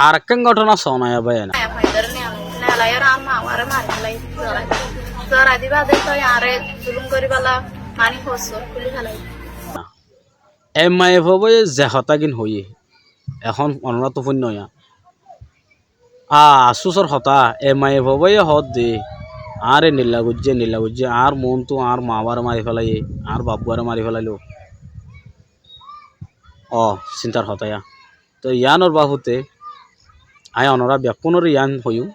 আর একখান ঘটনা শোনায় ভাই না MIF হবে যে হতাগিন হইয়ে এখন অনুরাত পুণ্য আসুসর হতা MIF হবে হত দে আরে নীলা গুজ্জে আর মন তো আর মা বাবার মারি ফেলাই আর বাবুয়ারে মারি ফেলাইলো চিন্তার হতায়া তো ইয়ানোর বাহুতে আয় অনরা ব্যাপনের ইয়ান হইও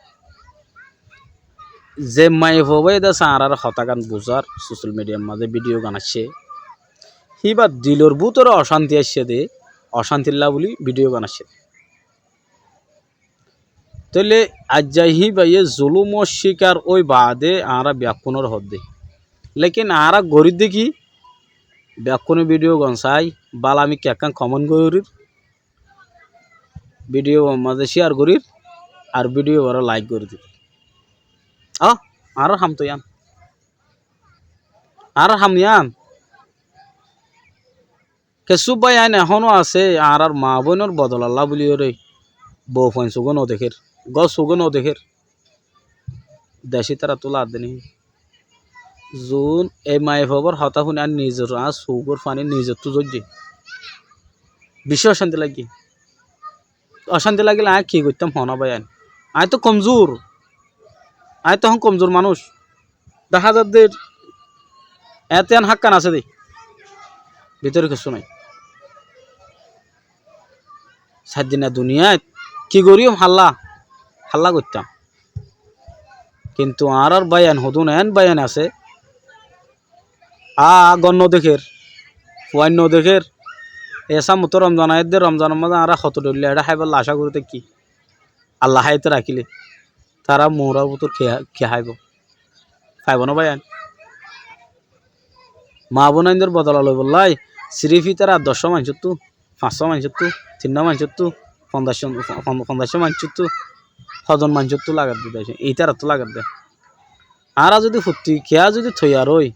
যে MIF হবে দা সারার হতাগান বুঝার সোশ্যাল মিডিয়ার মাঝে ভিডিও গানাচ্ছে হিবা দিলর বুতরে অশান্তি আসছে দে অশান্তিল্লা বলি ভিডিও বানাচ্ছে তাহলে আজ যাই হি ভাইয়ে জুলুম শিকার ওই বাদে আরা ব্যাকুণর হদ্দে লেকিন আরা গরিব দেখি ব্যাকুণে ভিডিও গনসাই বাল আমি কেকান কমন গরির ভিডিও মাঝে শেয়ার করির আর ভিডিও বড় লাইক করে দিই আর হাম তো ইয়ান আর হাম ইয়ান কেসু ভাই আইন এখনো আছে আর মা বোনের বদল আল্লাহ বলি রে বউ ফাইন সুগন ও দেখের গছ সুগন ও দেখের দেশি তারা তোলা দেনি জুন MIF হবার হতা শুনে আর নিজের সুগর ফানি নিজের তো জর্জি বিশ্ব অশান্তি লাগি অশান্তি লাগিলে আয় কি করতাম হনা ভাই আইন আয় তো কমজোর আয় তখন কমজোর মানুষ দেখা যাদের এতে আন হাক্কান আছে দে ভিতরে কিছু নাই 7 দিনের দুনিয়ায় কি করিও হাল্লা করতাম কিন্তু আর বায়ান হদুন এন বায়ান আছে গণ্য দেখের ওয়ান্য দেখের এসা মতো রমজান আয়ের রমজানের মাঝে আর হত ডলিয়া এটা খাইবার আশা করতে কি আল্লাহ হাইতে রাখিলে তারা মোরার মতো খেয়ে খাইব খাইব না বায়ান মা বোনাইদের বদলা লই বললাই সিরিফি তারা 10 মানছত তো 500 মানছত তো 3 মানছত তো 1500 মানছত তো হজন মানছত তো লাগাত দিতে এই তারা তো লাগাত দে আরা যদি ফুটি খেয়া যদি থইয়ার ওই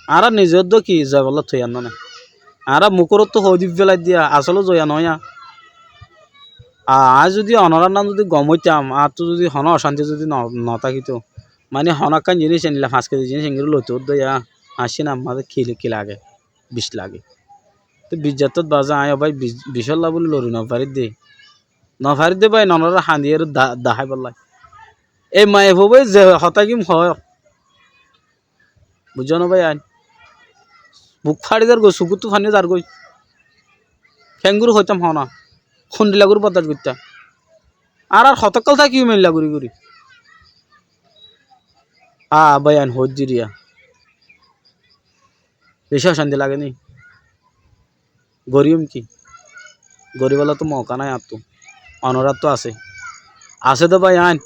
আরা নিজের তো কি জয় বল্লা থইয়ার না আরা মুখরত তো হদিব বেলাই দিয়া আসলে জয়া নয়া আজ যদি অনরার নাম যদি গম হইতাম আর তো যদি হন অশান্তি যদি নথাকিত মানে হনাকান জিনিস আনিলাম 5 কেজি জিনিস এগুলো লইতো দয়া আসি না আমাদের কি লাগে 20 লাগে তো বিজাতত বাজা আয় ভাই 20 বলে লরি নফারিত দে ভাই ননরা হান্দিয়ের দাহাই বললাই MIF হবে যে হতাকিম হয় বুঝছো না ভাই আইন বুক ফাড়ি যার গো সুকুর তো ফানি যার গই ফেঙ্গুর হইতাম হনা খুন্ডিলাগুর বদার করতাম আর হতকাল থাকি মেলা ঘুরি ভাই আইন হজ্জিরিয়া বেশি অশান্তি লাগেনি গরিম কি গরিবালা তো মৌকা নাই আর তো অনরাত তো আছে তো ভাই আইন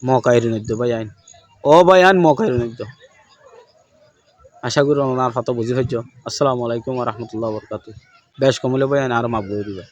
মৌকা এর নিদ্য ভাই আইন ভাই আইন মৌকা এর নিদ্য আশা করি ওনার কথা বুঝি ফেলছ আসসালামু আলাইকুম ওয়া রাহমাতুল্লাহি ওয়া বারাকাতুহু বেশ কমলে ভাই আইন আর মাপ দিবা